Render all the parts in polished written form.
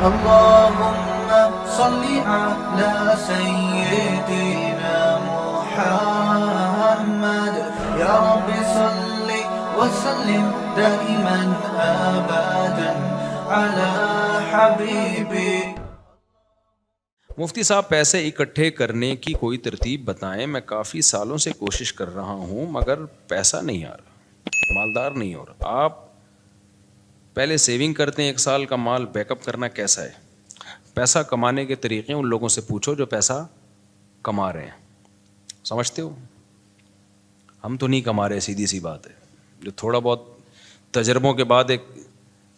اللهم صل على سيدنا محمد يا رب صل وسلم دائما ابدا على حبيبي. مفتی صاحب پیسے اکٹھے کرنے کی کوئی ترتیب بتائیں. میں کافی سالوں سے کوشش کر رہا ہوں مگر پیسہ نہیں آ رہا, مالدار نہیں ہو رہا. آپ پہلے سیونگ کرتے ہیں, 1 سال کا مال بیک اپ کرنا کیسا ہے؟ پیسہ کمانے کے طریقے ان لوگوں سے پوچھو جو پیسہ کما رہے ہیں. سمجھتے ہو؟ ہم تو نہیں کما رہے, سیدھی سی بات ہے. جو تھوڑا بہت تجربوں کے بعد ایک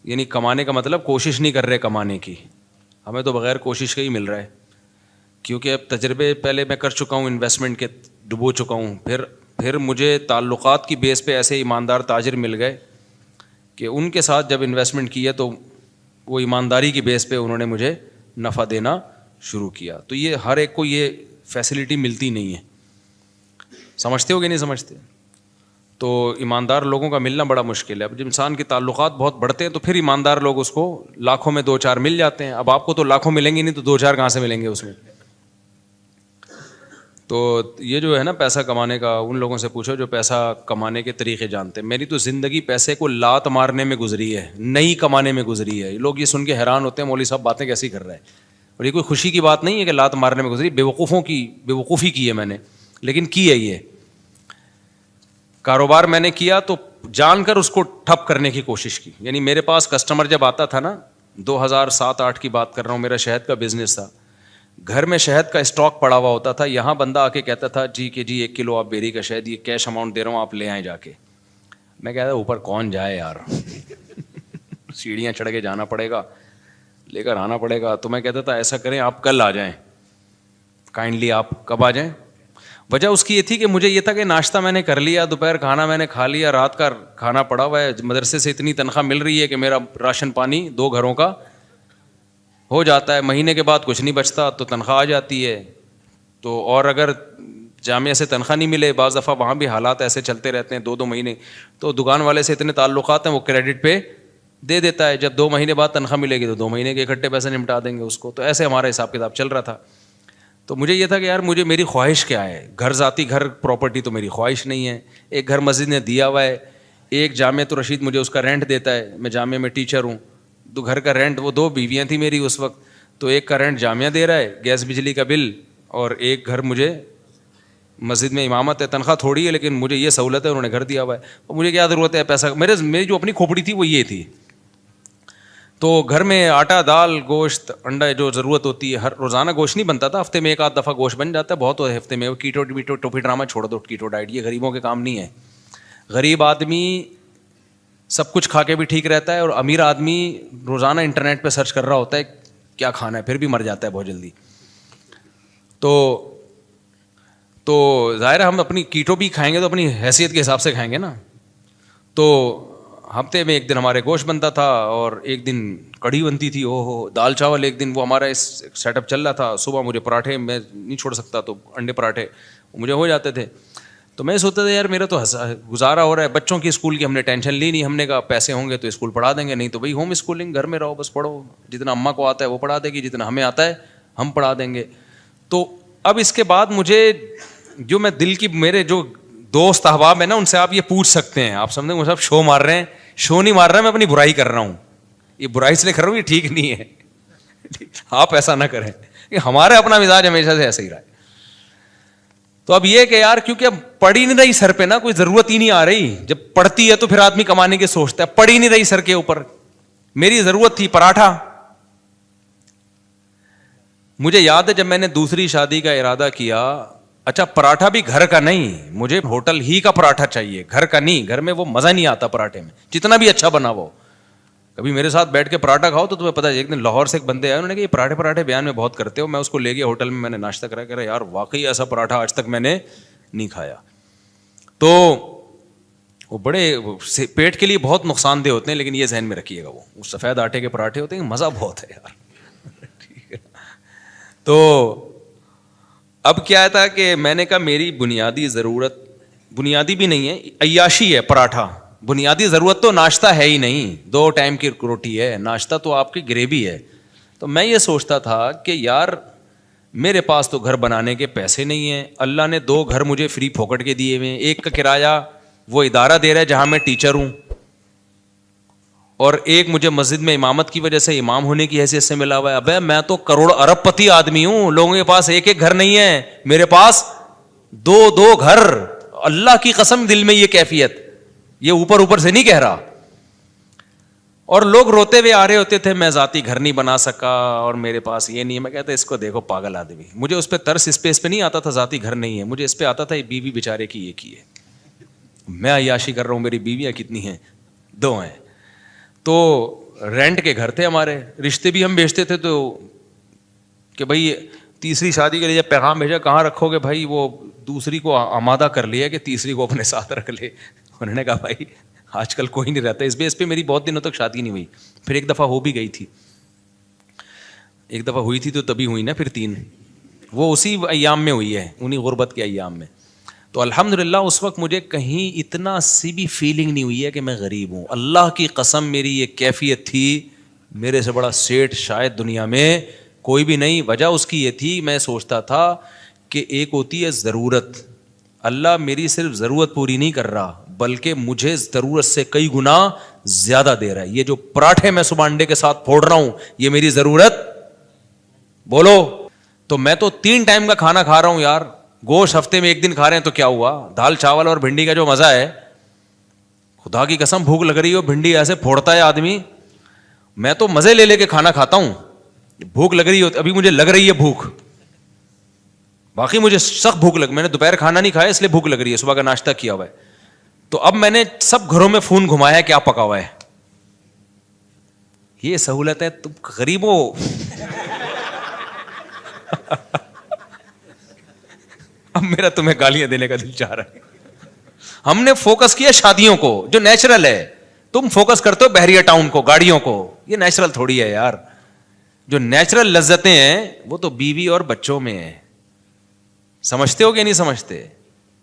یعنی کمانے کا مطلب کوشش نہیں کر رہے کمانے کی, ہمیں تو بغیر کوشش کا ہی مل رہا ہے. کیونکہ اب تجربے پہلے میں کر چکا ہوں, انویسٹمنٹ کے ڈبو چکا ہوں. پھر مجھے تعلقات کی بیس پہ ایسے ایماندار تاجر مل گئے کہ ان کے ساتھ جب انویسٹمنٹ کیا تو وہ ایمانداری کی بیس پہ انہوں نے مجھے نفع دینا شروع کیا. تو یہ ہر ایک کو یہ فیسلٹی ملتی نہیں ہے. سمجھتے ہو کہ نہیں سمجھتے؟ تو ایماندار لوگوں کا ملنا بڑا مشکل ہے. اب جب انسان کے تعلقات بہت بڑھتے ہیں تو پھر ایماندار لوگ اس کو لاکھوں میں 2-4 مل جاتے ہیں. اب آپ کو تو لاکھوں ملیں گے نہیں تو 2-4 کہاں سے ملیں گے اس میں؟ تو یہ جو ہے نا پیسہ کمانے کا, ان لوگوں سے پوچھو جو پیسہ کمانے کے طریقے جانتے ہیں. میری تو زندگی پیسے کو لات مارنے میں گزری ہے, نہیں کمانے میں گزری ہے. لوگ یہ سن کے حیران ہوتے ہیں مولوی صاحب باتیں کیسی کر رہے ہیں. اور یہ کوئی خوشی کی بات نہیں ہے کہ لات مارنے میں گزری, بیوقوفی کی ہے میں نے, لیکن کی ہے. یہ کاروبار میں نے کیا تو جان کر اس کو ٹھپ کرنے کی کوشش کی. یعنی میرے پاس کسٹمر جب آتا تھا نا, 2007-8 کی بات کر رہا ہوں, میرا شہد کا بزنس تھا. گھر میں شہد کا اسٹاک پڑا ہوا ہوتا تھا. یہاں بندہ آ کے کہتا تھا جی 1 کلو آپ بیری کا شہد, یہ کیش اماؤنٹ دے رہا ہوں آپ لے آئیں جا کے. میں کہتا اوپر کون جائے یار, سیڑھیاں چڑھ کے جانا پڑے گا, لے کر آنا پڑے گا. تو میں کہتا تھا ایسا کریں آپ کل آ جائیں, کائنڈلی آپ کب آ جائیں. وجہ اس کی یہ تھی کہ مجھے یہ تھا کہ ناشتہ میں نے کر لیا, دوپہر کھانا میں نے کھا لیا, رات کا کھانا پڑا ہوا ہے, مدرسے سے اتنی تنخواہ مل رہی ہے کہ میرا راشن پانی 2 گھروں کا ہو جاتا ہے. مہینے کے بعد کچھ نہیں بچتا تو تنخواہ آ جاتی ہے. تو اور اگر جامعہ سے تنخواہ نہیں ملے, بعض دفعہ وہاں بھی حالات ایسے چلتے رہتے ہیں 2-2 مہینے, تو دکان والے سے اتنے تعلقات ہیں وہ کریڈٹ پہ دے دیتا ہے. جب 2 مہینے بعد تنخواہ ملے گی تو 2 مہینے کے اکٹھے پیسے نمٹا دیں گے اس کو. تو ایسے ہمارا حساب کتاب چل رہا تھا. تو مجھے یہ تھا کہ یار میری خواہش کیا ہے. ذاتی گھر پراپرٹی تو میری خواہش نہیں ہے. ایک گھر مسجد نے دیا ہوا ہے, ایک جامعہ تو رشید مجھے اس کا رینٹ دیتا ہے, میں جامعہ میں ٹیچر ہوں. تو گھر کا رینٹ, وہ 2 بیویاں تھیں میری اس وقت, تو ایک کا رینٹ جامعہ دے رہا ہے, گیس بجلی کا بل, اور ایک گھر مجھے مسجد میں امامت ہے. تنخواہ تھوڑی ہے لیکن مجھے یہ سہولت ہے, انہوں نے گھر دیا ہوا ہے. اور مجھے کیا ضرورت ہے پیسہ, میری جو اپنی کھوپڑی تھی وہ یہ تھی. تو گھر میں آٹا, دال, گوشت, انڈا جو ضرورت ہوتی ہے, ہر روزانہ گوشت نہیں بنتا تھا, ہفتے میں 1-8 دفعہ گوشت بن جاتا ہے, بہت ہو ہفتے میں. وہ کیٹو ٹوپی ڈرامہ چھوڑ دو, کیٹو ڈائٹ یہ غریبوں کے کام نہیں ہے. غریب آدمی سب کچھ کھا کے بھی ٹھیک رہتا ہے, اور امیر آدمی روزانہ انٹرنیٹ پہ سرچ کر رہا ہوتا ہے کیا کھانا ہے, پھر بھی مر جاتا ہے بہت جلدی. تو ظاہر ہے ہم اپنی کیٹو بھی کھائیں گے تو اپنی حیثیت کے حساب سے کھائیں گے نا. تو ہفتے میں 1 دن ہمارے گوشت بنتا تھا, اور 1 دن کڑھی بنتی تھی, دال چاول 1 دن. وہ ہمارا اس سیٹ اپ چل رہا تھا. صبح مجھے پراٹھے, میں نہیں چھوڑ سکتا, تو انڈے پراٹھے مجھے ہو جاتے تھے. تو میں سوچتا تھا یار میرا تو گزارا ہو رہا ہے. بچوں کی اسکول کی ہم نے ٹینشن لی نہیں, ہم نے کہا پیسے ہوں گے تو اسکول پڑھا دیں گے, نہیں تو بھائی ہوم اسکولنگ, گھر میں رہو بس پڑھو, جتنا اماں کو آتا ہے وہ پڑھا دے گی, جتنا ہمیں آتا ہے ہم پڑھا دیں گے. تو اب اس کے بعد مجھے جو میں دل کی, میرے جو دوست احباب ہیں نا, ان سے آپ یہ پوچھ سکتے ہیں. آپ سمجھیں صاحب شو مار رہے ہیں, شو نہیں مار رہا, میں اپنی برائی کر رہا ہوں. یہ برائی اس لیے کر رہا ہوں, یہ ٹھیک نہیں ہے, آپ ایسا نہ کریں. ہمارا اپنا مزاج ہمیشہ سے ایسا ہی رہا ہے. تو اب یہ کہ یار کیونکہ اب پڑ ہی نہیں رہی سر پہ نا, کوئی ضرورت ہی نہیں آ رہی. جب پڑتی ہے تو پھر آدمی کمانے کی سوچتا ہے, پڑ ہی نہیں رہی سر کے اوپر. میری ضرورت تھی پراٹھا. مجھے یاد ہے جب میں نے دوسری شادی کا ارادہ کیا, اچھا پراٹھا بھی گھر کا نہیں, مجھے ہوٹل ہی کا پراٹھا چاہیے, گھر کا نہیں. گھر میں وہ مزہ نہیں آتا پراٹھے میں, جتنا بھی اچھا بنا وہ. کبھی میرے ساتھ بیٹھ کے پراٹھا کھاؤ تو تمہیں پتا ہے. ایک دن لاہور سے ایک بندے آئے, انہوں نے کہا یہ پراٹھے بیان میں بہت کرتے ہو. میں اس کو لے گیا ہوٹل میں نے ناشتہ کرا, کہہ رہا یار واقعی ایسا پراٹھا آج تک میں نے نہیں کھایا. تو وہ بڑے پیٹ کے لیے بہت نقصان دہ ہوتے ہیں, لیکن یہ ذہن میں رکھیے گا, وہ سفید آٹے کے پراٹھے ہوتے ہیں, مزہ بہت ہے یار. ٹھیک ہے. تو اب کیا تھا کہ میں نے کہا میری بنیادی ضرورت, بنیادی بھی نہیں ہے, عیاشی ہے پراٹھا. بنیادی ضرورت تو ناشتہ ہے ہی نہیں, 2 ٹائم کی روٹی ہے. ناشتہ تو آپ کی گریوی ہے. تو میں یہ سوچتا تھا کہ یار میرے پاس تو گھر بنانے کے پیسے نہیں ہیں, اللہ نے 2 گھر مجھے فری پھوکٹ کے دیے ہوئے ہیں, ایک کا کرایہ وہ ادارہ دے رہا ہے جہاں میں ٹیچر ہوں, اور ایک مجھے مسجد میں امامت کی وجہ سے امام ہونے کی حیثیت سے ملا ہوا ہے. ابے میں تو کروڑ ارب پتی آدمی ہوں, لوگوں کے پاس ایک گھر نہیں ہے, میرے پاس 2 گھر. اللہ کی قسم دل میں یہ کیفیت, یہ اوپر سے نہیں کہہ رہا. اور لوگ روتے ہوئے آ رہے ہوتے تھے میں ذاتی گھر نہیں بنا سکا اور میرے پاس یہ نہیں ہے. میں کہتا اس کو دیکھو پاگل آدمی. مجھے اس پہ ترس اس پہ نہیں آتا تھا ذاتی گھر نہیں ہے, مجھے اس پہ آتا تھا یہ بیوی بیچارے کی یہ کی ہے. میں عیاشی کر رہا ہوں, میری بیویاں کتنی ہیں, 2 ہیں. تو رینٹ کے گھر تھے ہمارے, رشتے بھی ہم بیچتے تھے. تو کہ بھائی تیسری شادی کے لیے جب پیغام بھیجا کہاں رکھو گے بھائی, وہ دوسری کو آمادہ کر لیا کہ تیسری کو اپنے ساتھ رکھ لے. انہوں نے کہا بھائی آج کل کوئی نہیں رہتا. اس بیس پہ میری بہت دنوں تک شادی نہیں ہوئی. پھر ایک دفعہ ہو بھی گئی تھی, ایک دفعہ ہوئی تھی تو تبھی ہوئی نا, پھر 3 وہ اسی ایام میں ہوئی ہے, انہیں غربت کے ایام میں. تو الحمدللہ اس وقت مجھے کہیں اتنا سی بھی فیلنگ نہیں ہوئی ہے کہ میں غریب ہوں. اللہ کی قسم میری یہ کیفیت تھی, میرے سے بڑا سیٹ شاید دنیا میں کوئی بھی نہیں. وجہ اس کی یہ تھی, میں سوچتا تھا کہ ایک ہوتی ہے ضرورت, اللہ میری صرف ضرورت پوری نہیں کر رہا بلکہ مجھے ضرورت سے کئی گنا زیادہ دے رہا ہے. یہ جو پراٹھے میں صبح انڈے کے ساتھ پھوڑ رہا ہوں یہ میری ضرورت, بولو. تو میں تو 3 ٹائم کا کھانا کھا رہا ہوں یار. گوشت ہفتے میں 1 دن کھا رہے ہیں تو کیا ہوا, دال چاول اور بھنڈی کا جو مزہ ہے, خدا کی قسم بھوک لگ رہی ہو بھنڈی ایسے پھوڑتا ہے آدمی, میں تو مزے لے کے کھانا کھاتا ہوں. بھوک لگ رہی ہو, ابھی مجھے لگ رہی ہے بھوک, باقی مجھے سخت بھوک میں نے دوپہر کھانا نہیں کھایا اس لیے بھوک لگ رہی ہے, صبح کا ناشتہ کیا ہوا ہے. تو اب میں نے سب گھروں میں فون گھمایا کیا پکا ہوا ہے. یہ سہولت ہے, تم غریب ہو. اب میرا تمہیں گالیاں دینے کا دل چاہ رہا ہے. ہم نے فوکس کیا شادیوں کو جو نیچرل ہے, تم فوکس کرتے ہو بحریہ ٹاؤن کو, گاڑیوں کو. یہ نیچرل تھوڑی ہے یار. جو نیچرل لذتیں ہیں وہ تو بیوی اور بچوں میں ہیں. سمجھتے ہو کہ نہیں سمجھتے؟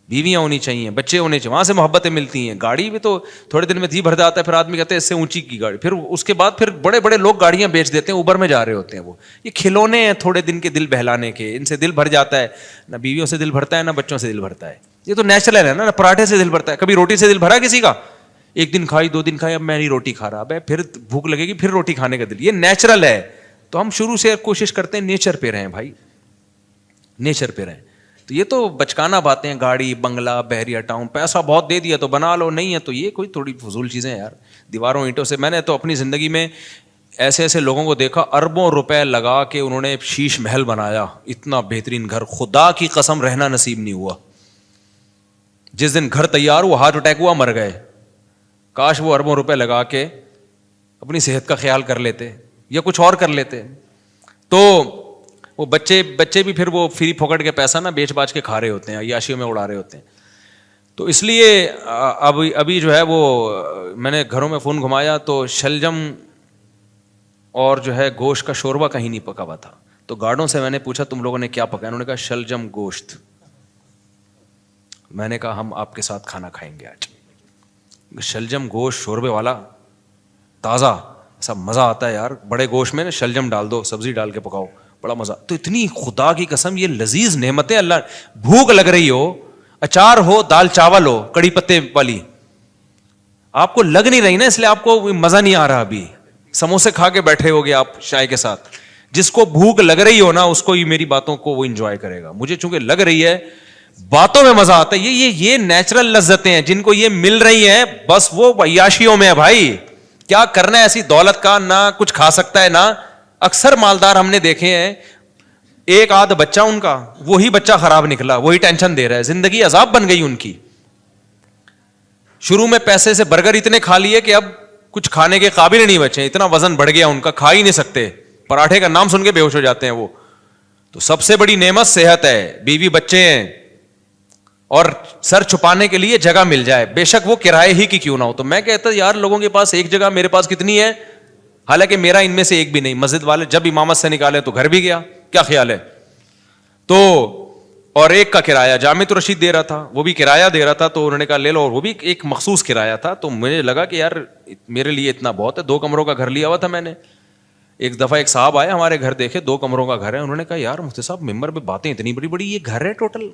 بیویاں ہونی چاہیے, بچے ہونے چاہیے, وہاں سے محبتیں ملتی ہیں. گاڑی بھی تو تھوڑے دن میں جی بھر جاتا ہے, پھر آدمی کہتے ہیں اس سے اونچی کی گاڑی, پھر اس کے بعد پھر بڑے بڑے لوگ گاڑیاں بیچ دیتے ہیں, اوبر میں جا رہے ہوتے ہیں. وہ یہ کھلونے ہیں تھوڑے دن کے دل بہلانے کے, ان سے دل بھر جاتا ہے. نہ بیویوں سے دل بھرتا ہے نہ بچوں سے دل بھرتا ہے. یہ تو نیچرل ہے نا, پراٹھے سے دل بھرتا ہے. کبھی روٹی سے دل بھرا کسی کا؟ 1 دن کھائی 2 دن کھائی, اب میں نہیں روٹی کھا رہا, اب پھر بھوک لگے گی پھر روٹی کھانے کا دل. یہ نیچرل ہے. تو ہم شروع سے کوشش کرتے ہیں نیچر پہ رہیں بھائی, نیچر پہ رہیں. تو یہ تو بچکانا باتیں, گاڑی بنگلہ بحریہ ٹاؤن, پیسہ بہت دے دیا تو بنا لو, نہیں ہے تو یہ کوئی تھوڑی فضول چیزیں یار. دیواروں اینٹوں سے, میں نے تو اپنی زندگی میں ایسے ایسے لوگوں کو دیکھا اربوں روپے لگا کے انہوں نے شیش محل بنایا, اتنا بہترین گھر. خدا کی قسم رہنا نصیب نہیں ہوا. جس دن گھر تیار ہوا ہارٹ اٹیک ہوا, مر گئے. کاش وہ اربوں روپے لگا کے اپنی صحت کا خیال کر لیتے یا کچھ اور کر لیتے. تو وہ بچے بھی پھر وہ فری پھوکٹ کے پیسہ نا بیچ باچ کے کھا رہے ہوتے ہیں, عیاشیوں میں اڑا رہے ہوتے ہیں. تو اس لیے ابھی جو ہے وہ میں نے گھروں میں فون گھمایا تو شلجم اور جو ہے گوشت کا شوربہ کہیں نہیں پکا ہوا تھا. تو گارڈوں سے میں نے پوچھا تم لوگوں نے کیا پکایا؟ انہوں نے کہا شلجم گوشت. میں نے کہا ہم آپ کے ساتھ کھانا کھائیں گے آج. شلجم گوشت شوربے والا تازہ, ایسا مزہ آتا ہے یار. بڑے گوشت میں نا شلجم ڈال دو, سبزی ڈال کے پکاؤ, بڑا مزہ. تو اتنی خدا کی قسم یہ لذیذ نعمتیں اللہ. بھوک لگ رہی ہو, اچار ہو, دال چاول ہو, کڑی پتے والی, آپ کو لگ نہیں رہی نا, اس لیے آپ کو مزہ نہیں آ رہا. ابھی سموسے کھا کے بیٹھے ہوگے آپ چائے کے ساتھ. جس کو بھوک لگ رہی ہو نا اس کو یہ میری باتوں کو وہ انجوائے کرے گا. مجھے چونکہ لگ رہی ہے, باتوں میں مزہ آتا ہے. یہ نیچرل لذتیں ہیں جن کو یہ مل رہی ہیں, بس وہ عیاشیوں میں ہے بھائی. کیا کرنا ہے ایسی دولت کا, نہ کچھ کھا سکتا ہے نہ. اکثر مالدار ہم نے دیکھے ہیں, ایک آدھ بچہ ان کا, وہی بچہ خراب نکلا, وہی ٹینشن دے رہا ہے, زندگی عذاب بن گئی ان کی. شروع میں پیسے سے برگر اتنے کھا لیے کہ اب کچھ کھانے کے قابل نہیں بچے, اتنا وزن بڑھ گیا ان کا, کھا ہی نہیں سکتے. پراٹھے کا نام سن کے بے ہوش ہو جاتے ہیں وہ. تو سب سے بڑی نعمت صحت ہے, بیوی بچے ہیں, اور سر چھپانے کے لیے جگہ مل جائے, بے شک وہ کرائے ہی کی کیوں نہ ہو. تو میں کہتا یار لوگوں کے پاس ایک جگہ, میرے پاس کتنی ہے, حالانکہ میرا ان میں سے ایک بھی نہیں. مسجد والے جب امامت سے نکالے تو گھر بھی گیا, کیا خیال ہے. تو اور ایک کا کرایہ جامع رشید دے رہا تھا, وہ بھی کرایہ دے رہا تھا, تو انہوں نے کہا لے لو, اور وہ بھی ایک مخصوص کرایہ تھا. تو مجھے لگا کہ یار میرے لیے اتنا بہت ہے, 2 کمروں کا گھر لیا ہوا تھا میں نے, ایک دفعہ ایک صاحب آئے ہمارے گھر, دیکھے 2 کمروں کا گھر ہے, انہوں نے کہا یار مفتی صاحب ممبر پہ باتیں اتنی بڑی بڑی, یہ گھر ہے ٹوٹل؟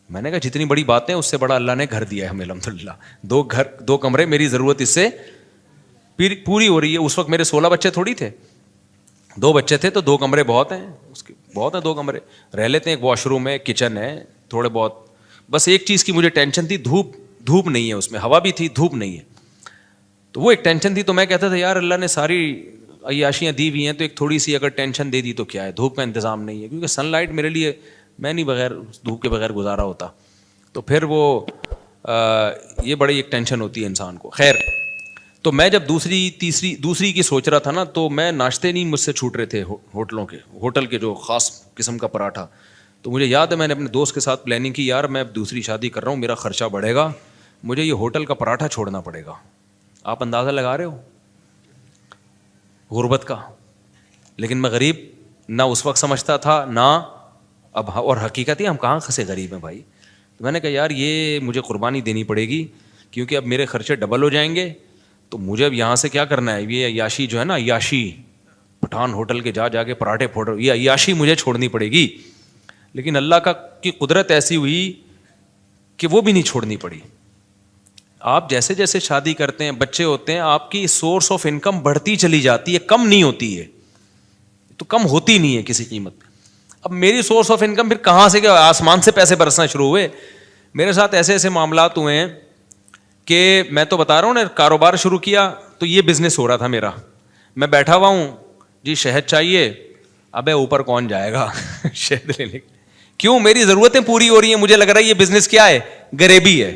میں نے کہا جتنی بڑی باتیں اس سے بڑا اللہ نے گھر دیا ہے ہمیں الحمدللہ. 2 کمرے, میری ضرورت اس سے پوری ہو رہی ہے. اس وقت میرے 16 بچے تھوڑی تھے, 2 بچے تھے, تو 2 کمرے بہت ہیں, اس کے بہت ہیں 2 کمرے, رہ لیتے ہیں. ایک واش روم ہے, کچن ہے, تھوڑے بہت. بس ایک چیز کی مجھے ٹینشن تھی, دھوپ نہیں ہے اس میں, ہوا بھی تھی, دھوپ نہیں ہے, تو وہ ایک ٹینشن تھی. تو میں کہتا تھا یار اللہ نے ساری عیاشیاں دی ہوئی ہیں, تو ایک تھوڑی سی اگر ٹینشن دے دی تو کیا ہے, دھوپ کا انتظام نہیں ہے, کیونکہ سن لائٹ میرے لیے, میں نہیں بغیر دھوپ کے بغیر گزارا ہوتا. تو پھر وہ یہ بڑی ایک ٹینشن ہوتی ہے انسان کو. خیر, تو میں جب دوسری کی سوچ رہا تھا نا, تو میں ناشتے نہیں مجھ سے چھوٹ رہے تھے ہوٹل کے جو خاص قسم کا پراٹھا. تو مجھے یاد ہے میں نے اپنے دوست کے ساتھ پلاننگ کی, یار میں اب دوسری شادی کر رہا ہوں, میرا خرچہ بڑھے گا, مجھے یہ ہوٹل کا پراٹھا چھوڑنا پڑے گا. آپ اندازہ لگا رہے ہو غربت کا. لیکن میں غریب نہ اس وقت سمجھتا تھا نہ اب, اور حقیقت ہے ہم کہاں خسے غریب ہیں بھائی. تو میں نے کہا یار یہ مجھے قربانی دینی پڑے گی, کیونکہ اب میرے خرچے ڈبل ہو جائیں گے. تو مجھے اب یہاں سے کیا کرنا ہے, یہ عیاشی جو ہے نا, عیاشی پٹھان ہوٹل کے جا کے پراٹھے پھوڑ, یہ عیاشی مجھے چھوڑنی پڑے گی. لیکن اللہ کی قدرت ایسی ہوئی کہ وہ بھی نہیں چھوڑنی پڑی. آپ جیسے جیسے شادی کرتے ہیں, بچے ہوتے ہیں, آپ کی سورس آف انکم بڑھتی چلی جاتی ہے, کم نہیں ہوتی ہے, تو کم ہوتی نہیں ہے کسی قیمت پہ. اب میری سورس آف انکم پھر کہاں سے, کیا آسمان سے پیسے برسنا شروع ہوئے. میرے ساتھ ایسے ایسے معاملات ہوئے ہیں کہ میں تو بتا رہا ہوں نا, کاروبار شروع کیا تو یہ بزنس ہو رہا تھا میرا, میں بیٹھا ہوا ہوں جی شہد چاہیے, ابے اوپر کون جائے گا شہد لینے, کیوں, میری ضرورتیں پوری ہو رہی ہیں, مجھے لگ رہا ہے یہ بزنس کیا ہے, غریبی ہے.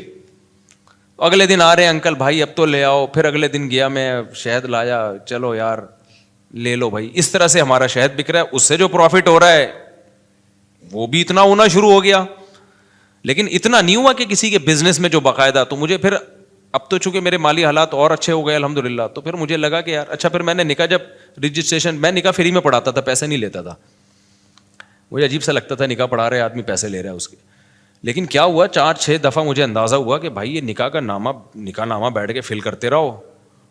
اگلے دن آ رہے ہیں انکل بھائی اب تو لے آؤ, پھر اگلے دن گیا میں شہد لایا, چلو یار لے لو بھائی. اس طرح سے ہمارا شہد بک رہا ہے, اس سے جو پروفٹ ہو رہا ہے وہ بھی اتنا ہونا شروع ہو گیا. لیکن اتنا نہیں ہوا کہ کسی کے بزنس میں جو باقاعدہ. تو مجھے پھر اب تو چونکہ میرے مالی حالات اور اچھے ہو گئے الحمدللہ, تو پھر مجھے لگا کہ یار اچھا, پھر میں نے نکاح جب رجسٹریشن, میں نکاح فری میں پڑھاتا تھا, پیسے نہیں لیتا تھا, مجھے عجیب سا لگتا تھا نکاح پڑھا رہے آدمی پیسے لے رہا ہے اس کے. لیکن کیا ہوا, 4-6 دفعہ مجھے اندازہ ہوا کہ بھائی یہ نکاح کا نکاح نامہ بیٹھ کے فل کرتے رہو,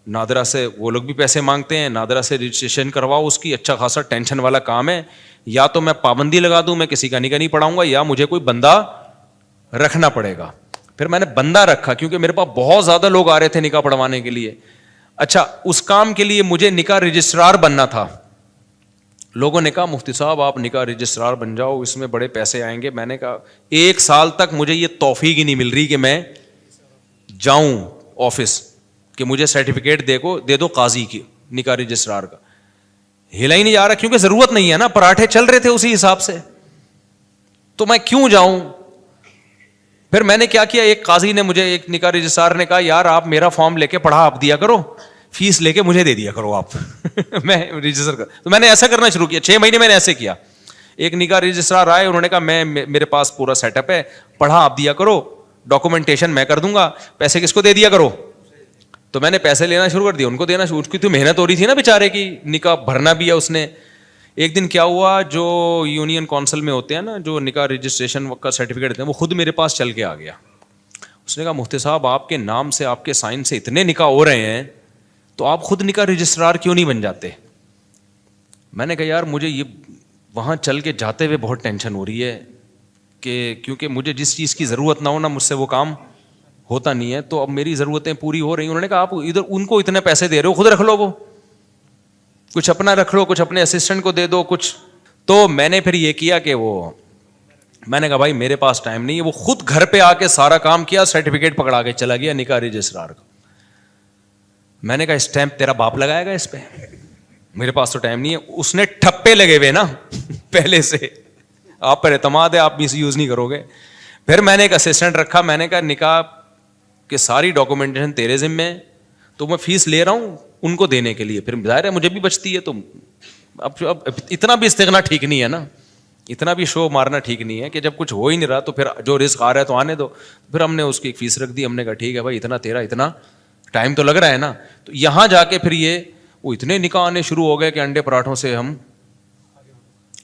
نادرا سے وہ لوگ بھی پیسے مانگتے ہیں, نادرا سے رجسٹریشن کرواؤ اس کی, اچھا خاصا ٹینشن والا کام ہے. یا تو میں پابندی لگا دوں, میں کسی کا نکاح نہیں پڑھاؤں گا, یا مجھے کوئی بندہ رکھنا پڑے گا. پھر میں نے بندہ رکھا, کیونکہ میرے پاس بہت زیادہ لوگ آ رہے تھے نکاح پڑھوانے کے لیے. اچھا, اس کام کے لیے مجھے نکاح رجسٹرار بننا تھا. لوگوں نے کہا مفتی صاحب آپ نکاح رجسٹرار بن جاؤ, اس میں بڑے پیسے آئیں گے. میں نے کہا 1 سال تک مجھے یہ توفیق ہی نہیں مل رہی کہ میں جاؤں آفس کہ مجھے سرٹیفکیٹ دے دو قاضی کی نکاح رجسٹرار کا. ہلا ہی نہیں جا رہا, کیونکہ ضرورت نہیں ہے نا, پراٹھے چل رہے تھے اسی حساب سے, تو میں کیوں جاؤں. پھر میں نے کیا کیا, ایک قاضی نے مجھے, ایک نکاح رجسٹرار نے کہا یار آپ میرا فارم لے کے پڑھا آپ دیا کرو, فیس لے کے مجھے دے دیا کرو آپ میں رجسٹر کر. تو میں نے ایسا کرنا شروع کیا, 6 مہینے میں نے ایسے کیا. ایک نکاح رجسٹرار آئے, انہوں نے کہا میرے پاس پورا سیٹ اپ ہے, پڑھا آپ دیا کرو, ڈاکومنٹیشن میں کر دوں گا, پیسے کس کو دے دیا کرو. تو میں نے پیسے لینا شروع کر دیا, ان کو دینا شروع, اس کی تو محنت ہو رہی تھی نا بیچارے کی, نکاح بھرنا بھی ہے اس نے. ایک دن کیا ہوا, جو یونین کونسل میں ہوتے ہیں نا, جو نکاح رجسٹریشن کا سرٹیفکیٹ دیتے ہیں, وہ خود میرے پاس چل کے آ گیا. اس نے کہا مفتی صاحب آپ کے نام سے, آپ کے سائن سے اتنے نکاح ہو رہے ہیں, تو آپ خود نکاح رجسٹرار کیوں نہیں بن جاتے. میں نے کہا یار مجھے یہ وہاں چل کے جاتے ہوئے بہت ٹینشن ہو رہی ہے, کہ کیونکہ مجھے جس چیز کی ضرورت نہ ہو نا, مجھ سے وہ کام ہوتا نہیں ہے. تو اب میری ضرورتیں پوری ہو رہی ہیں. انہوں نے کہا آپ ادھر ان کو اتنے پیسے دے رہے ہو, خود رکھ لو, وہ کچھ اپنا رکھ لو, کچھ اپنے اسسٹنٹ کو دے دو کچھ. تو میں نے پھر یہ کیا کہ میں نے کہا بھائی میرے پاس ٹائم نہیں ہے. وہ خود گھر پہ آ کے سارا کام کیا, سرٹیفکیٹ پکڑا کے چلا گیا نکاح رجسٹرار کا. میں نے کہا اسٹیمپ تیرا باپ لگائے گا اس پہ, میرے پاس تو ٹائم نہیں ہے. اس نے ٹھپے لگے ہوئے نا پہلے سے, آپ پر اعتماد ہے, آپ مس یوز نہیں کرو گے. پھر میں نے ایک اسسٹنٹ رکھا, میں نے کہا نکاح کہ ساری ڈاکومنٹیشن تیرے ذمہ ہے, تو میں فیس لے رہا ہوں ان کو دینے کے لیے, پھر ظاہر ہے مجھے بھی بچتی ہے. تو اب اتنا بھی استغنا ٹھیک نہیں ہے نا, اتنا بھی شو مارنا ٹھیک نہیں ہے کہ جب کچھ ہو ہی نہیں رہا تو پھر جو رزق آ رہا ہے تو آنے دو. پھر ہم نے اس کی ایک فیس رکھ دی, ہم نے کہا ٹھیک ہے بھائی اتنا تیرا, اتنا ٹائم تو لگ رہا ہے نا. تو یہاں جا کے پھر یہ وہ اتنے نکاح آنے شروع ہو گئے کہ انڈے پراٹھوں سے ہم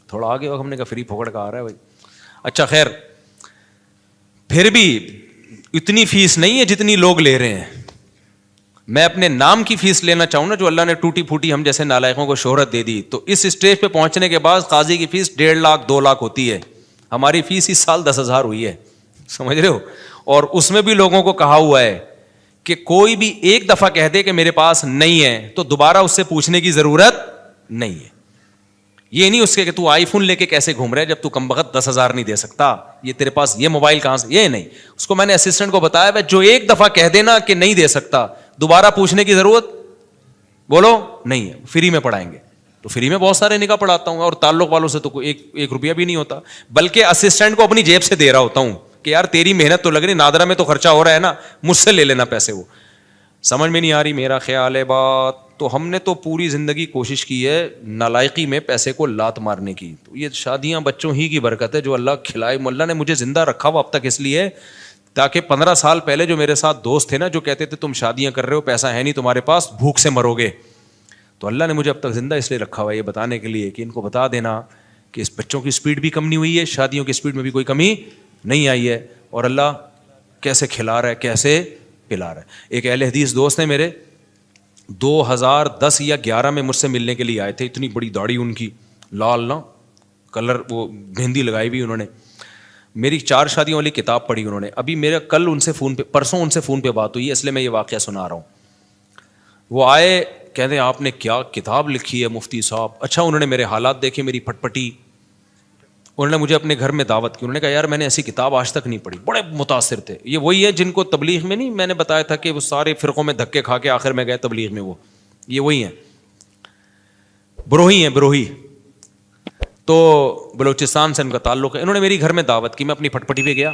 تھوڑا آگے ہو. ہم نے کہا فری پھوکڑ کا آ رہا ہے بھائی. اچھا خیر, پھر بھی اتنی فیس نہیں ہے جتنی لوگ لے رہے ہیں. میں اپنے نام کی فیس لینا چاہوں نا, جو اللہ نے ٹوٹی پھوٹی ہم جیسے نالائقوں کو شہرت دے دی, تو اس اسٹیج پہ پہنچنے کے بعد قاضی کی فیس 1.5 لاکھ 2 لاکھ ہوتی ہے. ہماری فیس اس سال 10,000 ہوئی ہے, سمجھ رہے ہو, اور اس میں بھی لوگوں کو کہا ہوا ہے کہ کوئی بھی ایک دفعہ کہہ دے کہ میرے پاس نہیں ہے تو دوبارہ اس سے پوچھنے کی ضرورت نہیں ہے. یہ نہیں اس کے کہ تو آئی فون لے کے کیسے گھوم رہا ہے جب تو کم وقت 10,000 نہیں دے سکتا, یہ تیرے پاس یہ موبائل کہاں سے, یہ نہیں. اس کو میں نے اسسٹنٹ کو بتایا بھائی جو ایک دفعہ کہہ دینا کہ نہیں دے سکتا دوبارہ پوچھنے کی ضرورت بولو نہیں ہے, فری میں پڑھائیں گے. تو فری میں بہت سارے نکاح پڑھاتا ہوں, اور تعلق والوں سے تو کوئی ایک روپیہ بھی نہیں ہوتا, بلکہ اسسٹنٹ کو اپنی جیب سے دے رہا ہوتا ہوں کہ یار تیری محنت تو لگ رہی, نادرا میں تو خرچہ ہو رہا ہے نا, مجھ سے لے لینا پیسے. وہ سمجھ میں نہیں آ رہی میرا خیال ہے بات. تو ہم نے تو پوری زندگی کوشش کی ہے نالائقی میں پیسے کو لات مارنے کی. تو یہ شادیاں بچوں ہی کی برکت ہے جو اللہ کھلائے. اللہ نے مجھے زندہ رکھا ہوا اب تک اس لیے تاکہ 15 سال پہلے جو میرے ساتھ دوست تھے نا, جو کہتے تھے تم شادیاں کر رہے ہو, پیسہ ہے نہیں تمہارے پاس, بھوک سے مرو گے, تو اللہ نے مجھے اب تک زندہ اس لیے رکھا ہوا ہے یہ بتانے کے لیے کہ ان کو بتا دینا کہ اس بچوں کی اسپیڈ بھی کم نہیں ہوئی ہے, شادیوں کی اسپیڈ میں بھی کوئی کمی نہیں آئی ہے, اور اللہ کیسے کھلا رہا ہے کیسے پلا رہا ہے. ایک اہل حدیث دوست ہیں میرے, 2010 یا 11 میں مجھ سے ملنے کے لیے آئے تھے. اتنی بڑی داڑھی ان کی, لال نا کلر, وہ مہندی لگائی ہوئی انہوں نے. میری 4 شادیوں والی کتاب پڑھی انہوں نے. ابھی میرا کل ان سے فون پہ, پرسوں ان سے فون پہ بات ہوئی ہے, اس لیے میں یہ واقعہ سنا رہا ہوں. وہ آئے کہتے ہیں آپ نے کیا کتاب لکھی ہے مفتی صاحب. اچھا انہوں نے میرے حالات دیکھے, میری پھٹ پٹی, انہوں نے مجھے اپنے گھر میں دعوت کی. انہوں نے کہا یار میں نے ایسی کتاب آج تک نہیں پڑھی. بڑے متاثر تھے. یہ وہی ہے جن کو تبلیغ میں نہیں میں نے بتایا تھا کہ وہ سارے فرقوں میں دھکے کھا کے آخر میں گئے تبلیغ میں, وہ یہ وہی ہیں, بروہی ہیں بروہی. تو بلوچستان سے ان کا تعلق ہے. انہوں نے میری گھر میں دعوت کی, میں اپنی پھٹ پٹی پہ گیا.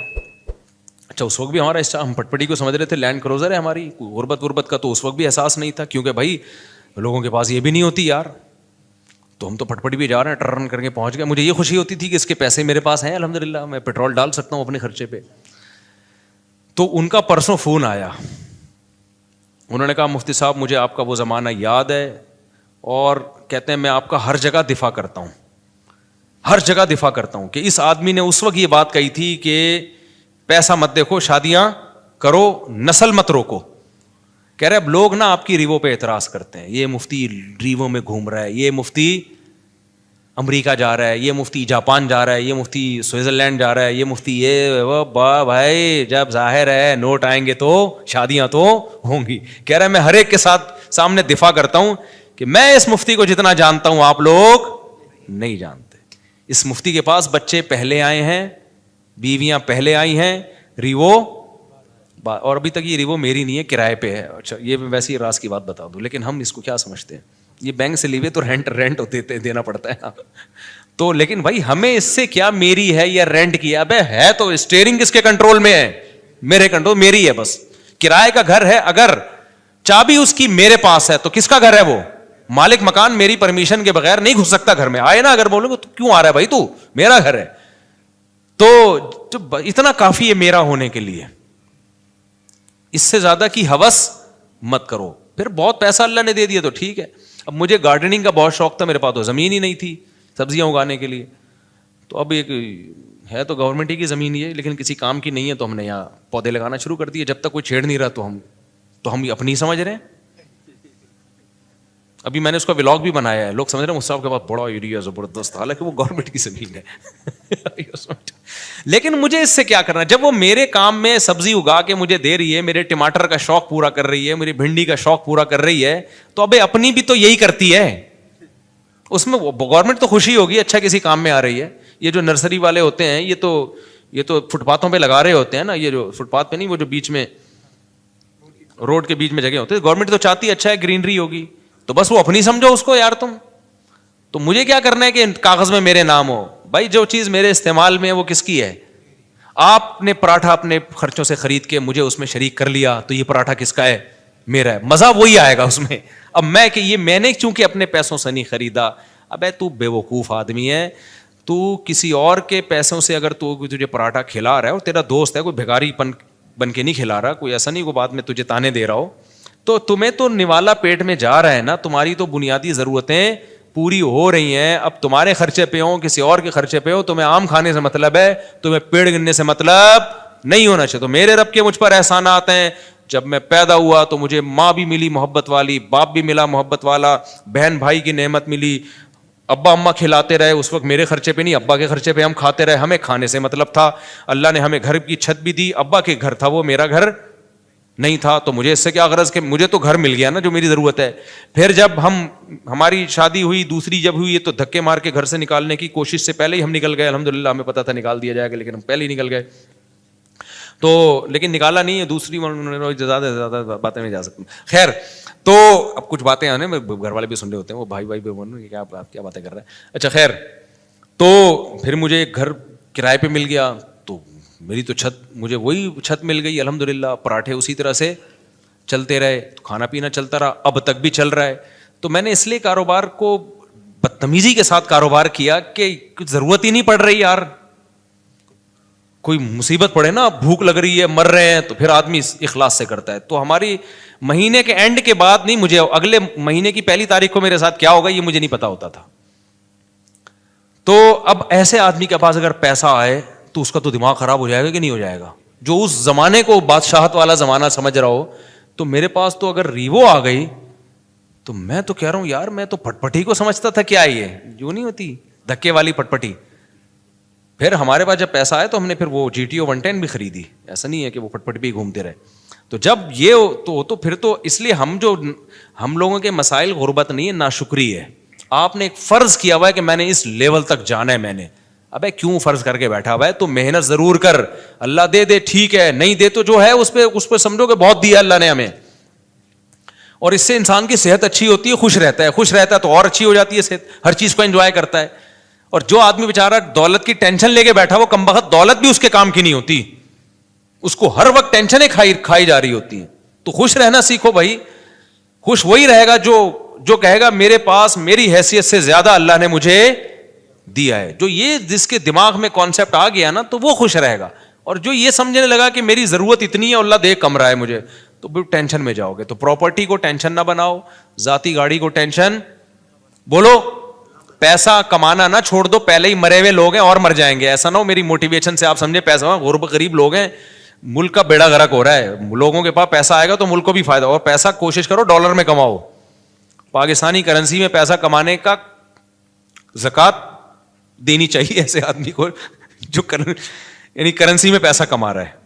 اچھا اس وقت بھی ہمارا ہم پھٹ پٹی کو سمجھ رہے تھے لینڈ کروزر ہے ہماری, غربت کا تو اس وقت بھی احساس نہیں تھا, کیونکہ بھائی لوگوں کے پاس یہ بھی نہیں ہوتی یار. تو ہم تو پھٹ پٹی بھی جا رہے ہیں, ٹرن کر کے پہنچ گئے. مجھے یہ خوشی ہوتی تھی کہ اس کے پیسے میرے پاس ہیں الحمدللہ, میں پیٹرول ڈال سکتا ہوں اپنے خرچے پہ. تو ان کا پرسوں فون آیا, انہوں نے کہا مفتی صاحب مجھے آپ کا وہ زمانہ یاد ہے, اور کہتے ہیں میں آپ کا ہر جگہ دفاع کرتا ہوں, ہر جگہ دفاع کرتا ہوں کہ اس آدمی نے اس وقت یہ بات کہی تھی کہ پیسہ مت دیکھو, شادیاں کرو, نسل مت روکو. کہہ رہے اب لوگ نا آپ کی ریوو پہ اعتراض کرتے ہیں, یہ مفتی ریوو میں گھوم رہا ہے, یہ مفتی امریکہ جا رہا ہے, یہ مفتی جاپان جا رہا ہے, یہ مفتی سوئٹزرلینڈ جا رہا ہے, یہ مفتی یہ وہ. بھائی جب ظاہر ہے نوٹ آئیں گے تو شادیاں تو ہوں گی. کہہ رہا ہے میں ہر ایک کے ساتھ سامنے دفاع کرتا ہوں کہ میں اس مفتی کو جتنا جانتا ہوں آپ لوگ نہیں جانتے. اس مفتی کے پاس بچے پہلے آئے ہیں, بیویاں پہلے آئی ہیں, ریوو, اور ابھی تک یہ ریوو میری نہیں ہے, کرائے پہ ہے. اچھا یہ ویسے ہی راز کی بات بتا دوں, لیکن ہم اس کو کیا سمجھتے ہیں, یہ بینک سے لیوے تو رینٹ ہوتے دینا پڑتا ہے تو. لیکن بھائی ہمیں اس سے کیا میری ہے یا رینٹ کی ہے, ابے ہے تو اسٹیئرنگ کس کے کنٹرول میں ہے, میرے کنٹرول, میری ہے بس. کرائے کا گھر ہے, اگر چابی اس کی میرے پاس ہے تو کس کا گھر ہے, وہ مالک مکان میری پرمیشن کے بغیر نہیں گھس سکتا گھر میں. آئے نا اگر بولو تو کیوں آ رہا ہے بھائی, تو میرا گھر ہے. تو اتنا کافی ہے میرا ہونے کے لیے, اس سے زیادہ کی ہوس مت کرو. پھر بہت پیسہ اللہ نے دے دیا تو ٹھیک ہے. اب مجھے گارڈننگ کا بہت شوق تھا, میرے پاس تو زمین ہی نہیں تھی سبزیاں اگانے کے لیے. تو اب ایک ہے تو گورنمنٹ ہی کی زمین یہ, لیکن کسی کام کی نہیں ہے, تو ہم نے یہاں پودے لگانا شروع کر دیے. جب تک کوئی چھیڑ نہیں رہا تو ہم اپنی سمجھ رہے ہیں. ابھی میں نے اس کا ولاگ بھی بنایا ہے, لوگ سمجھ رہے ہیں مصطفیٰ کے پاس بڑا ایریا زبردست, حالانکہ وہ گورنمنٹ کی زمین ہے. لیکن مجھے اس سے کیا کرنا, جب وہ میرے کام میں سبزی اگا کے مجھے دے رہی ہے, میرے ٹماٹر کا شوق پورا کر رہی ہے, میری بھنڈی کا شوق پورا کر رہی ہے, تو ابے اپنی بھی تو یہی کرتی ہے. اس میں گورنمنٹ تو خوشی ہوگی, اچھا کسی کام میں آ رہی ہے. یہ جو نرسری والے ہوتے ہیں یہ تو فٹ پاتھوں پہ لگا رہے ہوتے ہیں نا, یہ جو فٹ پاتھ پہ نہیں, وہ جو بیچ میں روڈ کے بیچ میں جگہ ہوتے ہیں. گورنمنٹ تو چاہتی ہے اچھا ہے گرینری ہوگی, تو بس وہ اپنی سمجھو اس کو یار تم. تو مجھے کیا کرنا ہے کہ کاغذ میں میرے نام ہو. بھائی جو چیز میرے استعمال میں ہے وہ کس کی ہے. آپ نے پراٹھا اپنے خرچوں سے خرید کے مجھے اس میں شریک کر لیا, تو یہ پراٹھا کس کا ہے, میرا ہے. مزہ وہی آئے گا اس میں. اب میں کہ یہ میں نے چونکہ اپنے پیسوں سے نہیں خریدا. ابے تو بے وقوف آدمی ہے, تو کسی اور کے پیسوں سے اگر تو تجھے پراٹھا کھلا رہا ہے, اور تیرا دوست ہے, کوئی بھیکاری بن کے نہیں کھلا رہا, کوئی ایسا نہیں کوئی بعد میں تجھے تانے دے رہا ہو, تو تمہیں تو نوالا پیٹ میں جا رہا ہے نا, تمہاری تو بنیادی ضرورتیں پوری ہو رہی ہیں. اب تمہارے خرچے پہ ہو, کسی اور کے خرچے پہ ہو, تمہیں آم کھانے سے مطلب ہے, تمہیں پیڑ گننے سے مطلب نہیں ہونا چاہیے. تو میرے رب کے مجھ پر احسانات ہیں, جب میں پیدا ہوا تو مجھے ماں بھی ملی محبت والی, باپ بھی ملا محبت والا, بہن بھائی کی نعمت ملی, ابا اماں کھلاتے رہے, اس وقت میرے خرچے پہ نہیں ابا کے خرچے پہ ہم کھاتے رہے, ہمیں کھانے سے مطلب تھا. اللہ نے ہمیں گھر کی چھت بھی دی, ابا کے گھر تھا وہ, میرا گھر نہیں تھا, تو مجھے اس سے کیا غرض کہ مجھے تو گھر مل گیا نا جو میری ضرورت ہے. پھر جب ہماری شادی ہوئی, دوسری جب ہوئی, تو دھکے مار کے گھر سے نکالنے کی کوشش سے پہلے ہی ہم نکل گئے. الحمدللہ ہمیں پتا تھا نکال دیا جائے گا, لیکن ہم پہلے ہی نکل گئے. تو لیکن نکالا نہیں ہے, دوسری زیادہ سے زیادہ باتیں نہیں جا سکتی. خیر, تو اب کچھ باتیں آنے میں گھر والے بھی سن رہے ہوتے ہیں, وہ بھائی کیا آپ کیا باتیں کر رہے ہیں. اچھا خیر, تو پھر مجھے ایک گھر کرائے پہ مل گیا, تو میری تو چھت, مجھے وہی چھت مل گئی الحمدللہ. پراٹھے اسی طرح سے چلتے رہے, کھانا پینا چلتا رہا, اب تک بھی چل رہا ہے. تو میں نے اس لیے کاروبار کو بدتمیزی کے ساتھ کاروبار کیا کہ ضرورت ہی نہیں پڑ رہی یار. کوئی مصیبت پڑے نا, بھوک لگ رہی ہے, مر رہے ہیں, تو پھر آدمی اخلاص سے کرتا ہے. تو ہماری مہینے کے اینڈ کے بعد نہیں, مجھے اگلے مہینے کی پہلی تاریخ کو میرے ساتھ کیا ہوگا یہ مجھے نہیں پتا ہوتا تھا. تو اب ایسے آدمی کے پاس اگر پیسہ آئے تو اس کا تو دماغ خراب ہو جائے گا کہ نہیں ہو جائے گا, جو اس زمانے کو بادشاہت والا زمانہ سمجھ رہا ہو. تو میرے پاس تو اگر ریوو آ گئی تو میں تو کہہ رہا ہوں یار, میں تو پٹ پٹی کو سمجھتا تھا کیا یہ جو نہیں ہوتی دھکے والی پٹ پٹی. پھر ہمارے پاس جب پیسہ آیا تو ہم نے پھر وہ GTO 110 بھی خریدی. ایسا نہیں ہے کہ وہ پٹ پٹ بھی گھومتے رہے. تو جب یہ تو پھر تو اس لیے ہم لوگوں کے مسائل غربت نہیں ہے, ناشکری ہے. آپ نے ایک فرض کیا ہوا ہے کہ میں نے اس لیول تک جانا ہے. میں نے ابے کیوں فرض کر کے بیٹھا ہوا ہے, تو محنت ضرور کر, اللہ دے دے ٹھیک ہے, نہیں دے تو جو ہے اس پہ سمجھو کہ بہت دیا اللہ نے ہمیں. اور اس سے انسان کی صحت اچھی ہوتی ہے, خوش رہتا ہے تو اور اچھی ہو جاتی ہے صحت, ہر چیز کو انجوائے کرتا ہے. اور جو آدمی بیچارہ دولت کی ٹینشن لے کے بیٹھا, وہ کمبخت دولت بھی اس کے کام کی نہیں ہوتی, اس کو ہر وقت ٹینشنیں کھائی جا رہی ہوتی ہیں. تو خوش رہنا سیکھو بھائی. خوش وہی رہے گا جو کہے گا میرے پاس میری حیثیت سے زیادہ اللہ نے مجھے دیا ہے. جو یہ جس کے دماغ میں کانسیپٹ آ گیا نا, تو وہ خوش رہے گا. اور جو یہ سمجھنے لگا کہ میری ضرورت اتنی ہے, اللہ دے کم رہا ہے مجھے, تو بھی ٹینشن میں جاؤ گے. تو پراپرٹی کو ٹینشن نہ بناؤ, ذاتی گاڑی کو ٹینشن, بولو پیسہ کمانا نہ چھوڑ دو, پہلے ہی مرے ہوئے لوگ ہیں اور مر جائیں گے. ایسا نہ ہو میری موٹیویشن سے آپ سمجھے پیسہ, غریب لوگ ہیں, ملک کا بیڑا غرق ہو رہا ہے. لوگوں کے پاس پیسہ آئے گا تو ملک کو بھی فائدہ. اور پیسہ کوشش کرو ڈالر میں کماؤ, پاکستانی کرنسی میں پیسہ کمانے کا زکوٰۃ دینی چاہیے ایسے آدمی کو جو یعنی کرنسی میں پیسہ کما رہا ہے.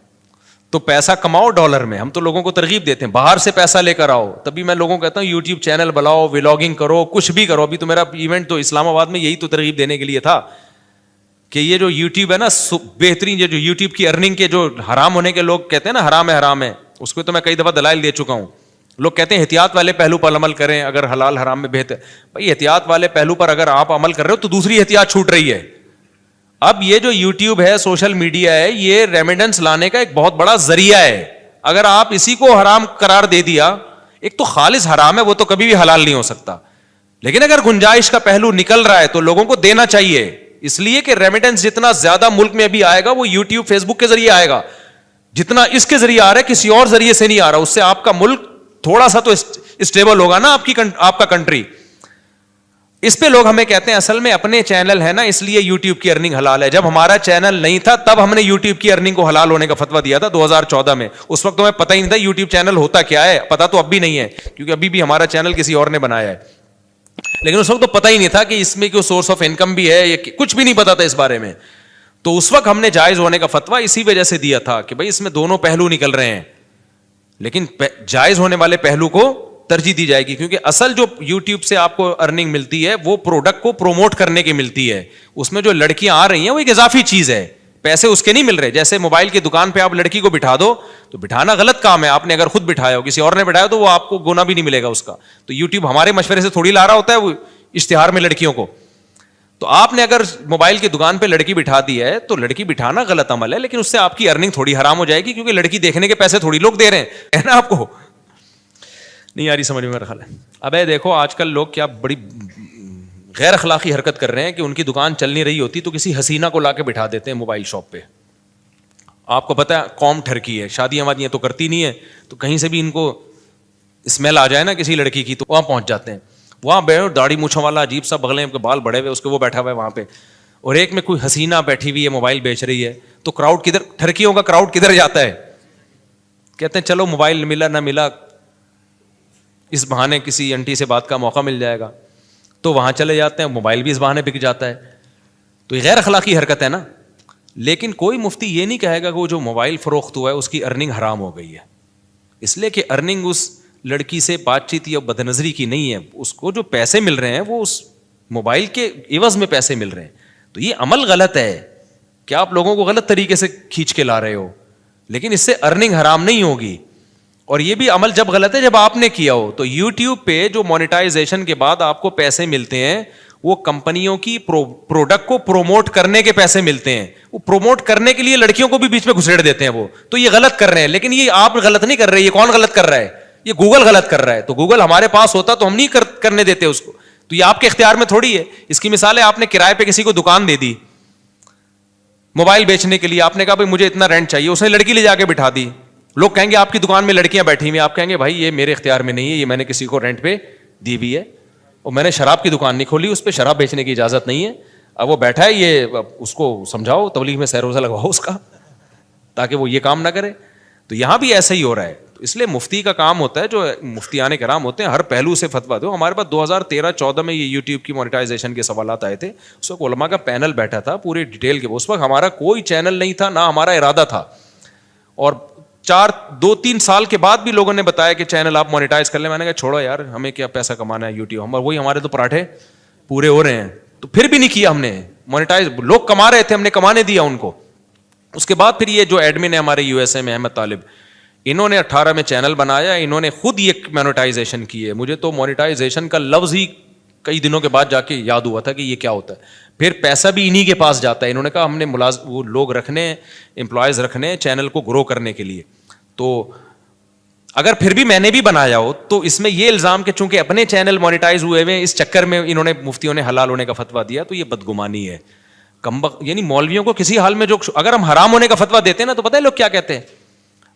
تو پیسہ کماؤ ڈالر میں. ہم تو لوگوں کو ترغیب دیتے ہیں باہر سے پیسہ لے کر آؤ. تبھی میں لوگوں کو کہتا ہوں یوٹیوب چینل بناؤ, ولاگنگ کرو, کچھ بھی کرو. ابھی تو میرا ایونٹ تو اسلام آباد میں یہی تو ترغیب دینے کے لیے تھا کہ یہ جو یوٹیوب ہے نا, بہترین جو یوٹیوب کی ارننگ کے جو حرام ہونے کے لوگ کہتے ہیں نا حرام ہے, اس کو تو میں کئی دفعہ دلائل دے چکا ہوں. لوگ کہتے ہیں احتیاط والے پہلو پر عمل کریں, اگر حلال حرام میں بہتر. بھائی احتیاط والے پہلو پر اگر آپ عمل کر رہے ہو تو دوسری احتیاط چھوٹ رہی ہے. اب یہ جو یوٹیوب ہے, سوشل میڈیا ہے, یہ ریمیڈنس لانے کا ایک بہت بڑا ذریعہ ہے. اگر آپ اسی کو حرام قرار دے دیا, ایک تو خالص حرام ہے, وہ تو کبھی بھی حلال نہیں ہو سکتا. لیکن اگر گنجائش کا پہلو نکل رہا ہے تو لوگوں کو دینا چاہیے, اس لیے کہ ریمیڈنس جتنا زیادہ ملک میں ابھی آئے گا وہ یوٹیوب فیس بک کے ذریعے آئے گا. جتنا اس کے ذریعے آ رہا ہے کسی اور ذریعے سے نہیں آ رہا. اس سے آپ کا ملک تھوڑا سا تو اسٹیبل ہوگا نا, آپ کا کنٹری. اس پہ لوگ ہمیں کہتے ہیں اصل میں اپنے چینل ہے نا, اس لیے یوٹیوب کی ارننگ حلال ہے. جب ہمارا چینل نہیں تھا تب ہم نے یوٹیوب کی ارننگ کو حلال ہونے کا فتویٰ دیا تھا 2014 میں. اس وقت تو ہمیں پتہ ہی نہیں تھا یوٹیوب چینل ہوتا کیا ہے. پتہ تو اب بھی نہیں ہے کیونکہ ابھی بھی ہمارا چینل کسی اور نے بنایا ہے, لیکن اس وقت تو پتہ ہی نہیں تھا کہ اس میں کوئی سورس آف انکم بھی ہے, کچھ بھی نہیں پتا تھا اس بارے میں. تو اس وقت ہم نے جائز ہونے کا فتویٰ اسی وجہ سے دیا تھا کہ بھائی اس میں دونوں پہلو نکل رہے ہیں, لیکن جائز ہونے والے پہلو کو ترجیح دی جائے گی. کیونکہ اصل جو یوٹیوب سے آپ کو ارننگ ملتی ہے وہ پروڈکٹ کو پروموٹ کرنے کی ملتی ہے. اس میں جو لڑکیاں آ رہی ہیں وہ ایک اضافی چیز ہے, پیسے اس کے نہیں مل رہے. جیسے موبائل کی دکان پہ آپ لڑکی کو بٹھا دو تو بٹھانا غلط کام ہے, آپ نے اگر خود بٹھایا ہو, کسی اور نے بٹھایا تو وہ آپ کو گنا بھی نہیں ملے گا اس کا. تو یوٹیوب ہمارے مشورے سے تھوڑی لا رہا ہوتا ہے وہ اشتہار میں لڑکیوں کو. تو آپ نے اگر موبائل کی دکان پہ لڑکی بٹھا دی ہے تو لڑکی بٹھانا غلط عمل ہے, لیکن اس سے آپ کی ارننگ تھوڑی حرام ہو جائے گی, کیونکہ لڑکی دیکھنے کے پیسے تھوڑی لوگ دے رہے ہیں نا. آپ کو نہیں آ رہی سمجھ میں میرا خیال ہے. اب دیکھو آج کل لوگ کیا بڑی غیر اخلاقی حرکت کر رہے ہیں کہ ان کی دکان چل نہیں رہی ہوتی تو کسی حسینہ کو لا کے بٹھا دیتے ہیں موبائل شاپ پہ. آپ کو پتا ہے قوم ٹھرکی ہے, شادیاں وادیاں تو کرتی نہیں ہے, تو کہیں سے بھی ان کو اسمیل آ جائے نا کسی لڑکی کی تو وہاں پہنچ جاتے ہیں. وہاں بیٹھو داڑھی مونچھوں والا عجیب سا بغلیں کے بال بڑے ہوئے اس کے وہ بیٹھا ہوا ہے وہاں پہ, اور ایک میں کوئی حسینہ بیٹھی ہوئی ہے موبائل بیچ رہی ہے. تو کراؤڈ کدھر, ٹھرکیوں کا کراؤڈ کدھر جاتا ہے, کہتے ہیں چلو موبائل ملا نہ ملا, اس بہانے کسی انٹی سے بات کا موقع مل جائے گا, تو وہاں چلے جاتے ہیں, موبائل بھی اس بہانے بک جاتا ہے. تو یہ غیر اخلاقی حرکت ہے نا. لیکن کوئی مفتی یہ نہیں کہے گا کہ وہ جو موبائل فروخت ہوا ہے اس کی ارننگ حرام ہو گئی ہے, اس لیے کہ ارننگ اس لڑکی سے بات چیت یا بد نظری کی نہیں ہے, اس کو جو پیسے مل رہے ہیں وہ اس موبائل کے عوض میں پیسے مل رہے ہیں. تو یہ عمل غلط ہے کہ آپ لوگوں کو غلط طریقے سے کھینچ کے لا رہے ہو, لیکن اس سے ارننگ حرام نہیں ہوگی. اور یہ بھی عمل جب غلط ہے جب آپ نے کیا ہو. تو یوٹیوب پہ جو مونیٹائزیشن کے بعد آپ کو پیسے ملتے ہیں وہ کمپنیوں کی پروڈکٹ کو پروموٹ کرنے کے پیسے ملتے ہیں, وہ پروموٹ کرنے کے لیے لڑکیوں کو بھی بیچ میں گھسیڑ دیتے ہیں وہ. تو یہ غلط کر رہے ہیں, لیکن یہ آپ غلط نہیں کر رہے, یہ کون غلط کر رہا ہے؟ یہ گوگل غلط کر رہا ہے. تو گوگل ہمارے پاس ہوتا تو ہم نہیں کرنے دیتے اس کو, تو یہ آپ کے اختیار میں تھوڑی ہے. اس کی مثال ہے, آپ نے کرائے پہ کسی کو دکان دے دی موبائل بیچنے کے لیے, آپ نے کہا بھائی مجھے اتنا رینٹ چاہیے, اس نے لڑکی لے جا کے بٹھا دی. لوگ کہیں گے آپ کی دکان میں لڑکیاں بیٹھی ہوئی, آپ کہیں گے بھائی یہ میرے اختیار میں نہیں ہے, یہ میں نے کسی کو رینٹ پہ دی بھی ہے, اور میں نے شراب کی دکان نہیں کھولی, اس پہ شراب بیچنے کی اجازت نہیں ہے. اب وہ بیٹھا ہے, یہ اس کو سمجھاؤ, تبلیغ میں سیر روزہ لگواؤ اس کا, تاکہ وہ یہ کام نہ کرے. تو یہاں بھی ایسا ہی ہو رہا ہے. تو اس لیے مفتی کا کام ہوتا ہے, جو مفتیان کرام ہوتے ہیں ہر پہلو سے فتویٰ دو. ہمارے پاس 2013-14 میں یہ یوٹیوب کی مونیٹائزیشن کے سوالات آئے تھے, اس وقت علماء کا پینل بیٹھا تھا پورے ڈیٹیل کے. اس وقت ہمارا کوئی چینل نہیں تھا, نہ ہمارا ارادہ تھا, اور 2-3 سال کے بعد بھی لوگوں نے بتایا کہ چینل آپ مونیٹائز کر لیں. میں نے کہا چھوڑو یار, ہمیں کیا پیسہ کمانا ہے یوٹیوب, وہی ہمارے تو پراٹھے پورے ہو رہے ہیں. تو پھر بھی نہیں کیا ہم نے مونیٹائز, لوگ کما رہے تھے, ہم نے کمانے دیا ان کو. اس کے بعد پھر یہ جو ایڈمن ہے ہمارے یو ایس اے میں, احمد طالب, انہوں نے 18 میں چینل بنایا, انہوں نے خود یہ مونیٹائزیشن کی ہے. مجھے تو مونیٹائزیشن کا لفظ ہی کئی دنوں کے بعد جا کے یاد ہوا تھا کہ یہ کیا ہوتا ہے. پھر پیسہ بھی انہی کے پاس جاتا ہے. انہوں نے کہا ہم نے وہ لوگ رکھنے, امپلائز رکھنے چینل کو گرو کرنے کے لیے. تو اگر پھر بھی میں نے بھی بنایا ہو تو اس میں یہ الزام کہ چونکہ اپنے چینل مونیٹائز ہوئے ہوئے, اس چکر میں انہوں نے مفتیوں نے حلال ہونے کا فتویٰ دیا, تو یہ بدگمانی ہے. یعنی مولویوں کو کسی حال میں جو, اگر ہم حرام ہونے کا فتویٰ دیتے ہیں نا, تو پتہ ہے لوگ کیا کہتے ہیں,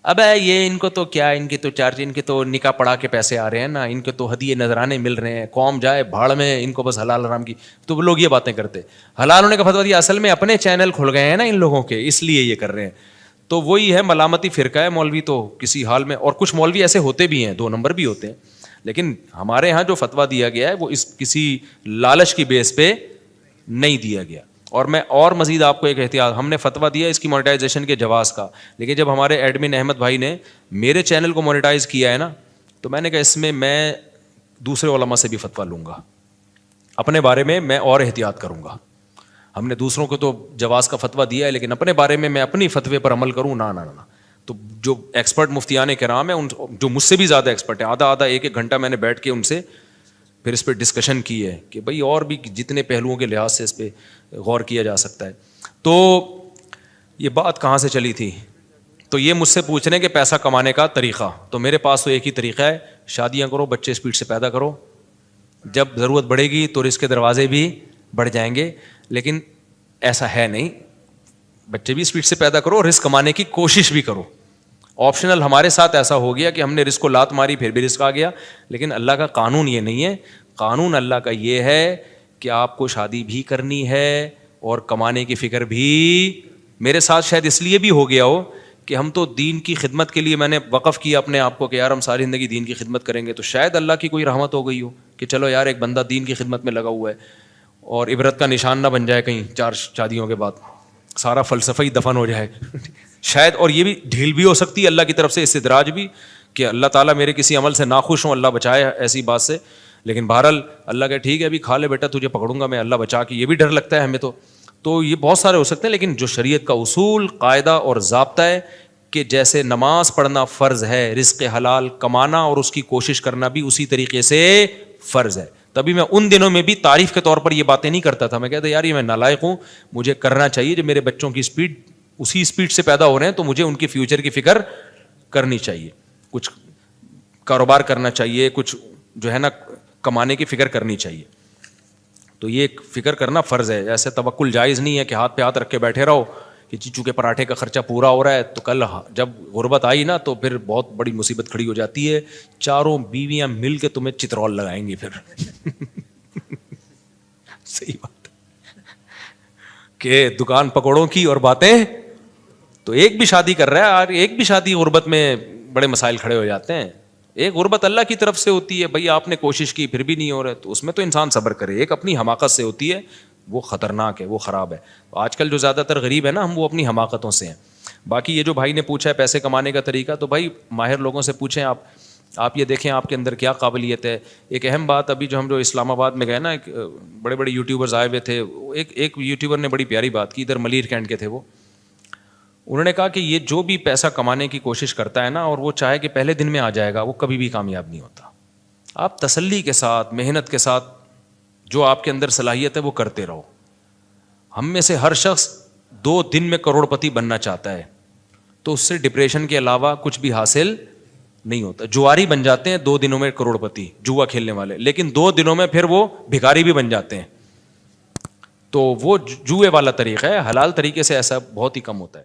اب یہ ان کو تو کیا, ان کی تو چارج, ان کے تو نکاح پڑھا کے پیسے آ رہے ہیں نا, ان کے تو ہدیے نذرانے مل رہے ہیں, قوم جائے بھاڑ میں, ان کو بس حلال حرام کی. تو لوگ یہ باتیں کرتے, حلال ہونے کا فتویٰ دیا, اصل میں اپنے چینل کھل گئے ہیں نا ان لوگوں کے, اس لیے یہ کر رہے ہیں. تو وہی ہے, ملامتی فرقہ ہے مولوی تو کسی حال میں. اور کچھ مولوی ایسے ہوتے بھی ہیں, 2 نمبر بھی ہوتے ہیں, لیکن ہمارے ہاں جو فتویٰ دیا گیا ہے وہ اس کسی لالچ کی بیس پہ نہیں دیا گیا. اور میں اور مزید آپ کو ایک احتیاط, ہم نے فتویٰ دیا اس کی مونیٹائزیشن کے جواز کا, لیکن جب ہمارے ایڈمن احمد بھائی نے میرے چینل کو مونیٹائز کیا ہے نا, تو میں نے کہا اس میں دوسرے علماء سے بھی فتویٰ لوں گا, اپنے بارے میں اور احتیاط کروں گا. ہم نے دوسروں کو تو جواز کا فتویٰ دیا ہے, لیکن اپنے بارے میں اپنی فتوے پر عمل کروں نہ. تو جو ایکسپرٹ مفتیان کرام ہیں, جو مجھ سے بھی زیادہ ایکسپرٹ ہیں, آدھا 1-1 گھنٹہ میں نے بیٹھ کے ان سے پھر اس پہ ڈسکشن کی ہے کہ بھائی اور بھی جتنے پہلوؤں کے لحاظ سے اس پہ غور کیا جا سکتا ہے. تو یہ بات کہاں سے چلی تھی؟ تو یہ مجھ سے پوچھ رہے ہیں کہ پیسہ کمانے کا طریقہ. تو میرے پاس تو ایک ہی طریقہ ہے, شادیاں کرو, بچے اسپیڈ سے پیدا کرو, جب ضرورت بڑھے گی تو رزق کے دروازے بھی بڑھ جائیں گے. لیکن ایسا ہے نہیں, بچے بھی اسپیڈ سے پیدا کرو, رزق کمانے کی کوشش بھی کرو. آپشنل ہمارے ساتھ ایسا ہو گیا کہ ہم نے رزق کو لات ماری, پھر بھی رزق آ گیا. لیکن اللہ کا قانون یہ نہیں ہے. قانون اللہ کا یہ ہے کہ آپ کو شادی بھی کرنی ہے اور کمانے کی فکر بھی. میرے ساتھ شاید اس لیے بھی ہو گیا ہو کہ ہم تو دین کی خدمت کے لیے, میں نے وقف کیا اپنے آپ کو کہ یار ہم ساری زندگی دین کی خدمت کریں گے, تو شاید اللہ کی کوئی رحمت ہو گئی ہو کہ چلو یار ایک بندہ دین کی خدمت میں لگا ہوا ہے, اور عبرت کا نشان نہ بن جائے کہیں 4 شادیوں کے بعد سارا فلسفہ ہی دفن ہو جائے شاید. اور یہ بھی ڈھیل بھی ہو سکتی ہے اللہ کی طرف سے, استدراج بھی, کہ اللہ تعالیٰ میرے کسی عمل سے ناخوش ہوں, اللہ بچائے ایسی بات سے. لیکن بہرحال اللہ کہ ٹھیک ہے ابھی کھا لے بیٹا, تجھے پکڑوں گا میں, اللہ بچا کے. یہ بھی ڈر لگتا ہے ہمیں تو یہ بہت سارے ہو سکتے ہیں. لیکن جو شریعت کا اصول, قاعدہ اور ضابطہ ہے کہ جیسے نماز پڑھنا فرض ہے, رزق حلال کمانا اور اس کی کوشش کرنا بھی اسی طریقے سے فرض ہے. تبھی میں ان دنوں میں بھی تعریف کے طور پر یہ باتیں نہیں کرتا تھا. میں کہتا یار یہ میں نالائق ہوں, مجھے کرنا چاہیے. جب میرے بچوں کی اسپیڈ اسی اسپیڈ سے پیدا ہو رہے ہیں تو مجھے ان کے فیوچر کی فکر کرنی چاہیے, کچھ کاروبار کرنا چاہیے, کچھ جو ہے نا کمانے کی فکر کرنی چاہیے. تو یہ فکر کرنا فرض ہے. ایسے توکل جائز نہیں ہے کہ ہاتھ پہ ہاتھ رکھ کے بیٹھے رہو کہ چیچو کے پراٹھے کا خرچہ پورا ہو رہا ہے, تو کل جب غربت آئی نا تو پھر بہت بڑی مصیبت کھڑی ہو جاتی ہے. 4 بیویاں مل کے تمہیں چترول لگائیں گی پھر صحیح بات کہ دکان پکوڑوں کی اور باتیں. تو ایک بھی شادی کر رہا ہے, اور ایک بھی شادی غربت میں بڑے مسائل کھڑے ہو جاتے ہیں. ایک غربت اللہ کی طرف سے ہوتی ہے, بھائی آپ نے کوشش کی پھر بھی نہیں ہو رہا, تو اس میں تو انسان صبر کرے. ایک اپنی حماقت سے ہوتی ہے, وہ خطرناک ہے, وہ خراب ہے. آج کل جو زیادہ تر غریب ہے نا, ہم وہ اپنی حماقتوں سے ہیں. باقی یہ جو بھائی نے پوچھا ہے پیسے کمانے کا طریقہ, تو بھائی ماہر لوگوں سے پوچھیں آپ یہ دیکھیں آپ کے اندر کیا قابلیت ہے. ایک اہم بات, ابھی جو ہم جو اسلام آباد میں گئے نا, ایک بڑے بڑے یوٹیوبرز آئے ہوئے تھے, ایک یوٹیوبر نے بڑی پیاری بات کی, ادھر ملیر کینٹ کے تھے وہ. انہوں نے کہا کہ یہ جو بھی پیسہ کمانے کی کوشش کرتا ہے نا, اور وہ چاہے کہ پہلے دن میں آ جائے گا, وہ کبھی بھی کامیاب نہیں ہوتا. آپ تسلی کے ساتھ, محنت کے ساتھ جو آپ کے اندر صلاحیت ہے وہ کرتے رہو. ہم میں سے ہر شخص 2 دن میں کروڑ پتی بننا چاہتا ہے, تو اس سے ڈپریشن کے علاوہ کچھ بھی حاصل نہیں ہوتا. جواری بن جاتے ہیں 2 دنوں میں کروڑ پتی, جوا کھیلنے والے, لیکن 2 دنوں میں پھر وہ بھکاری بھی بن جاتے ہیں. تو وہ جوئے والا طریقہ ہے, حلال طریقے سے ایسا بہت ہی کم ہوتا ہے.